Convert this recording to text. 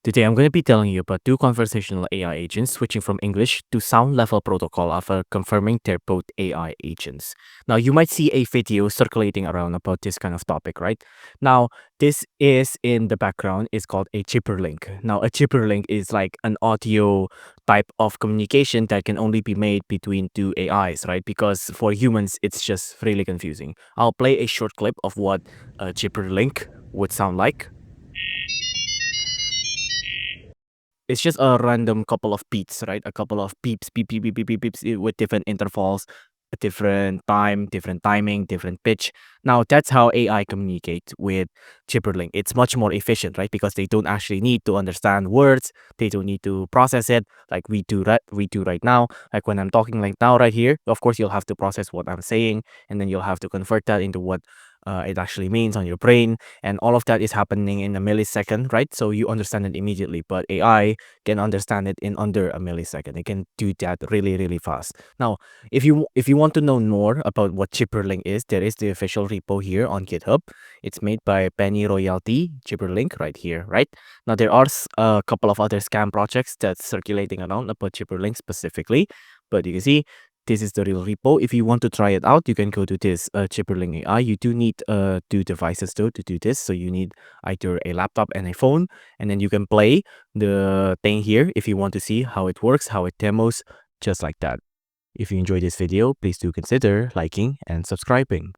Today, I'm going to be telling you about two conversational AI agents switching from English to sound level protocol after confirming they're both AI agents. Now, you might see a video circulating around about this kind of topic, right? Now, this is in the background is called a chipper link. Now, a chipper link is like an audio type of communication that can only be made between two AIs, right? Because for humans, it's just really confusing. I'll play a short clip of what a chipper link would sound like. It's just a random couple of beats, right? A couple of beeps, beep, beep, beep, beep, beep, beeps with different intervals, a different time, different timing, different pitch. Now, that's how AI communicates with Chipperlink. It's much more efficient, right? Because they don't actually need to understand words. They don't need to process it like we do right now. Like when I'm talking like now right here, of course, you'll have to process what I'm saying, and then you'll have to convert that into what it actually means on your brain, and all of that is happening in a millisecond, right? So you understand it immediately, but AI can understand it in under a millisecond. It can do that really, really fast. Now, if you want to know more about what Chipperlink is, there is the official repo here on GitHub. It's made by Penny Royalty Chipperlink right here, right? Now there are a couple of other scam projects that's circulating around about Chipperlink specifically, but you can see this is the real repo. If you want to try it out, you can go to this Chipperlink AI. You do need two devices though to do this. So you need either a laptop and a phone, and then you can play the thing here if you want to see how it works, how it demos, just like that. If you enjoyed this video, please do consider liking and subscribing.